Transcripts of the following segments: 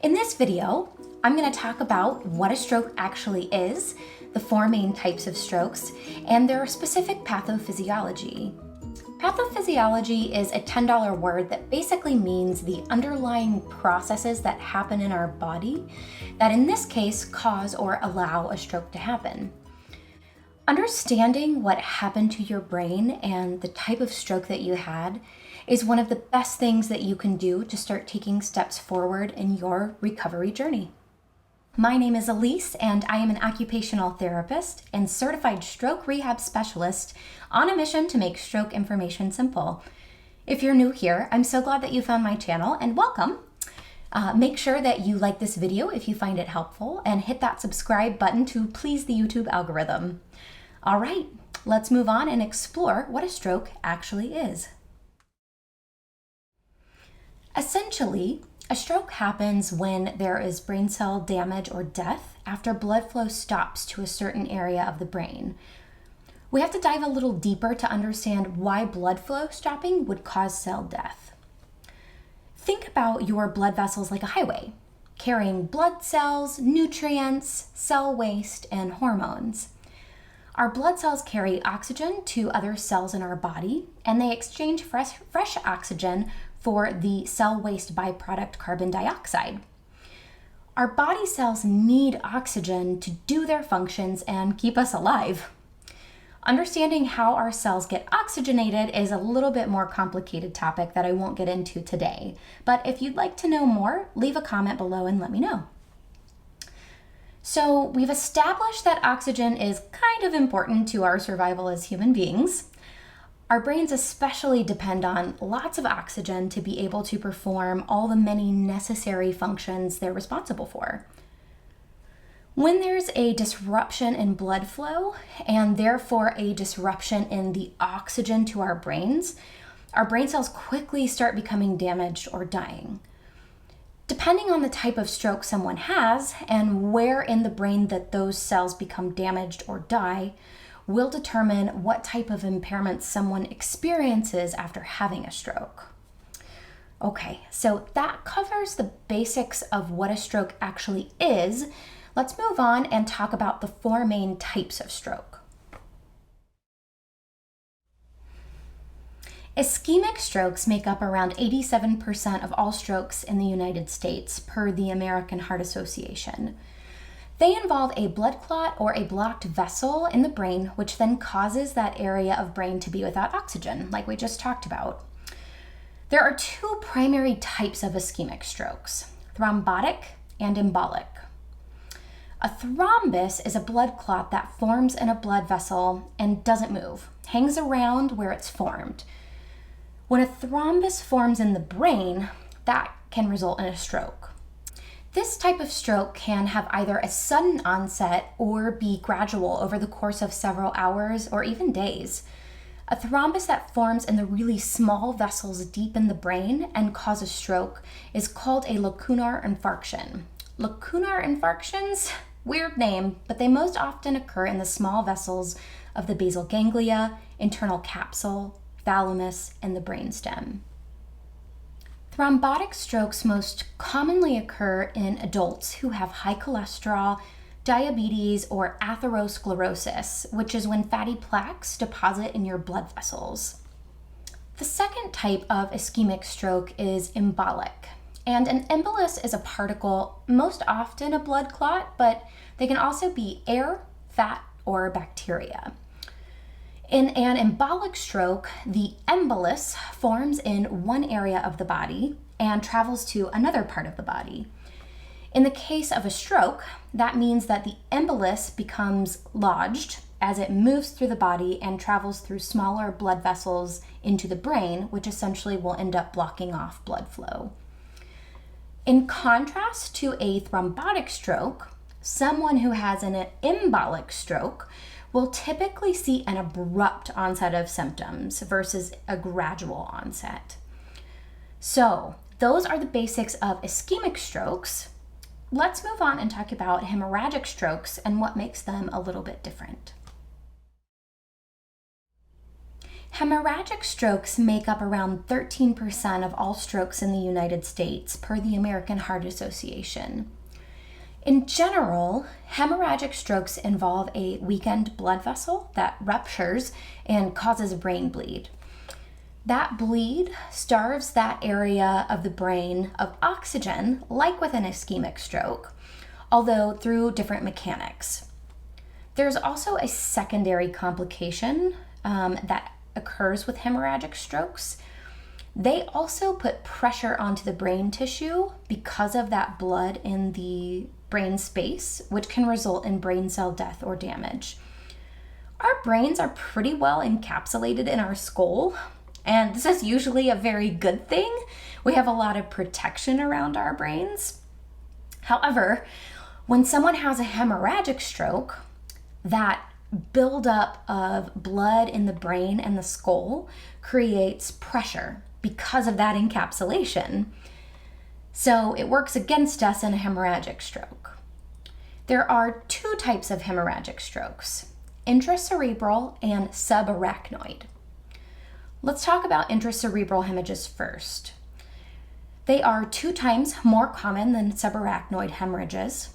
In this video, I'm going to talk about what a stroke actually is, the four main types of strokes, and their specific pathophysiology. Pathophysiology is a $10 word that basically means the underlying processes that happen in our body that in this case cause or allow a stroke to happen. Understanding what happened to your brain and the type of stroke that you had is one of the best things that you can do to start taking steps forward in your recovery journey. My name is Elyse, and I am an occupational therapist and certified stroke rehab specialist on a mission to make stroke information simple. If you're new here, I'm so glad that you found my channel, and welcome. Make sure that you like this video if you find it helpful, and hit that subscribe button to please the YouTube algorithm. All right, let's move on and explore what a stroke actually is. Essentially, a stroke happens when there is brain cell damage or death after blood flow stops to a certain area of the brain. We have to dive a little deeper to understand why blood flow stopping would cause cell death. Think about your blood vessels like a highway, carrying blood cells, nutrients, cell waste, and hormones. Our blood cells carry oxygen to other cells in our body, and they exchange fresh oxygen for the cell waste byproduct carbon dioxide. Our body cells need oxygen to do their functions and keep us alive. Understanding how our cells get oxygenated is a little bit more complicated topic that I won't get into today, but if you'd like to know more, leave a comment below and let me know. So we've established that oxygen is kind of important to our survival as human beings. Our brains especially depend on lots of oxygen to be able to perform all the many necessary functions they're responsible for. When there's a disruption in blood flow, and therefore a disruption in the oxygen to our brain cells quickly start becoming damaged or dying. Depending on the type of stroke someone has and where in the brain that those cells become damaged or die, will determine what type of impairment someone experiences after having a stroke. Okay, so that covers the basics of what a stroke actually is. Let's move on and talk about the four main types of stroke. Ischemic strokes make up around 87% of all strokes in the United States, per the American Heart Association. They involve a blood clot or a blocked vessel in the brain, which then causes that area of brain to be without oxygen, like we just talked about. There are two primary types of ischemic strokes, thrombotic and embolic. A thrombus is a blood clot that forms in a blood vessel and doesn't move, hangs around where it's formed. When a thrombus forms in the brain, that can result in a stroke. This type of stroke can have either a sudden onset or be gradual over the course of several hours or even days. A thrombus that forms in the really small vessels deep in the brain and causes stroke is called a lacunar infarction. Lacunar infarctions, weird name, but they most often occur in the small vessels of the basal ganglia, internal capsule, thalamus, and the brainstem. Thrombotic strokes most commonly occur in adults who have high cholesterol, diabetes, or atherosclerosis, which is when fatty plaques deposit in your blood vessels. The second type of ischemic stroke is embolic, and an embolus is a particle, most often a blood clot, but they can also be air, fat, or bacteria. In an embolic stroke, the embolus forms in one area of the body and travels to another part of the body. In the case of a stroke, that means that the embolus becomes lodged as it moves through the body and travels through smaller blood vessels into the brain, which essentially will end up blocking off blood flow. In contrast to a thrombotic stroke, someone who has an embolic stroke will typically see an abrupt onset of symptoms versus a gradual onset. So, those are the basics of ischemic strokes. Let's move on and talk about hemorrhagic strokes and what makes them a little bit different. Hemorrhagic strokes make up around 13% of all strokes in the United States, per the American Heart Association. In general, hemorrhagic strokes involve a weakened blood vessel that ruptures and causes a brain bleed. That bleed starves that area of the brain of oxygen, like with an ischemic stroke, although through different mechanics. There's also a secondary complication that occurs with hemorrhagic strokes. They also put pressure onto the brain tissue because of that blood in the brain space, which can result in brain cell death or damage. Our brains are pretty well encapsulated in our skull, and this is usually a very good thing. We have a lot of protection around our brains. However, when someone has a hemorrhagic stroke, that buildup of blood in the brain and the skull creates pressure because of that encapsulation. So it works against us in a hemorrhagic stroke. There are two types of hemorrhagic strokes, intracerebral and subarachnoid. Let's talk about intracerebral hemorrhages first. They are 2 times more common than subarachnoid hemorrhages.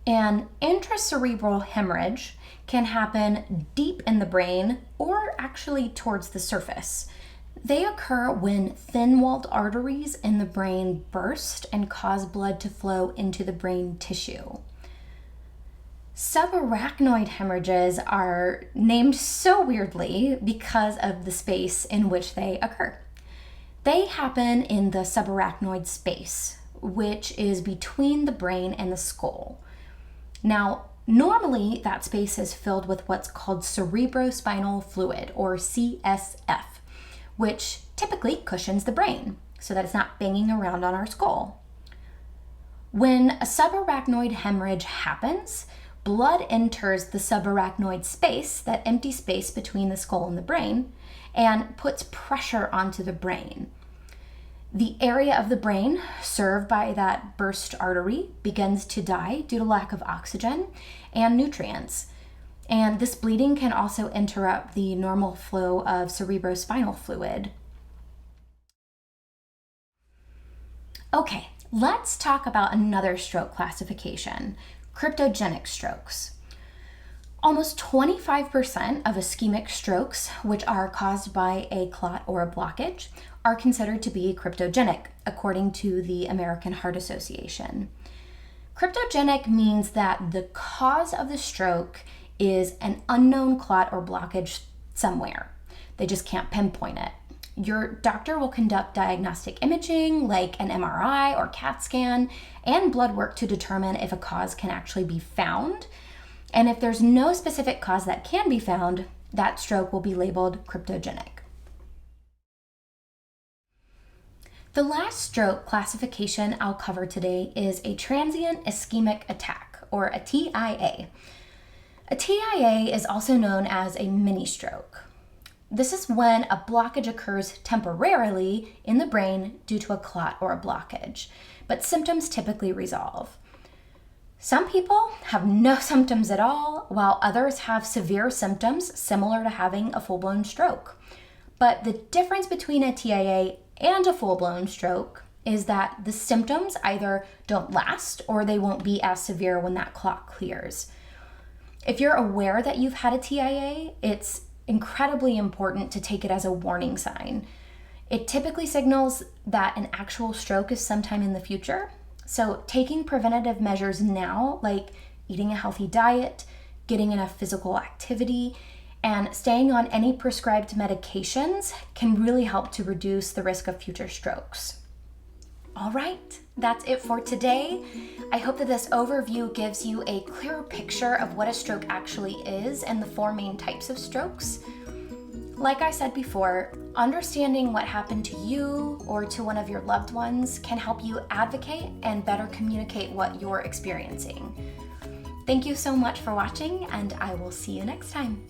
An intracerebral hemorrhage can happen deep in the brain or actually towards the surface. They occur when thin-walled arteries in the brain burst and cause blood to flow into the brain tissue. Subarachnoid hemorrhages are named so weirdly because of the space in which they occur. They happen in the subarachnoid space, which is between the brain and the skull. Now, normally that space is filled with what's called cerebrospinal fluid, or CSF, which typically cushions the brain so that it's not banging around on our skull. When a subarachnoid hemorrhage happens, blood enters the subarachnoid space, that empty space between the skull and the brain, and puts pressure onto the brain. The area of the brain served by that burst artery begins to die due to lack of oxygen and nutrients. And this bleeding can also interrupt the normal flow of cerebrospinal fluid. Okay, let's talk about another stroke classification, cryptogenic strokes. Almost 25% of ischemic strokes, which are caused by a clot or a blockage, are considered to be cryptogenic, according to the American Heart Association. Cryptogenic means that the cause of the stroke is an unknown clot or blockage somewhere. They just can't pinpoint it. Your doctor will conduct diagnostic imaging like an MRI or CAT scan and blood work to determine if a cause can actually be found. And if there's no specific cause that can be found, that stroke will be labeled cryptogenic. The last stroke classification I'll cover today is a transient ischemic attack, or a TIA. A TIA is also known as a mini stroke. This is when a blockage occurs temporarily in the brain due to a clot or a blockage, but symptoms typically resolve. Some people have no symptoms at all, while others have severe symptoms similar to having a full-blown stroke. But the difference between a TIA and a full-blown stroke is that the symptoms either don't last or they won't be as severe when that clot clears. If you're aware that you've had a TIA, it's incredibly important to take it as a warning sign. It typically signals that an actual stroke is sometime in the future. So taking preventative measures now, like eating a healthy diet, getting enough physical activity, and staying on any prescribed medications can really help to reduce the risk of future strokes. All right, that's it for today. I hope that this overview gives you a clearer picture of what a stroke actually is and the 4 main types of strokes. Like I said before, understanding what happened to you or to one of your loved ones can help you advocate and better communicate what you're experiencing. Thank you so much for watching, and I will see you next time.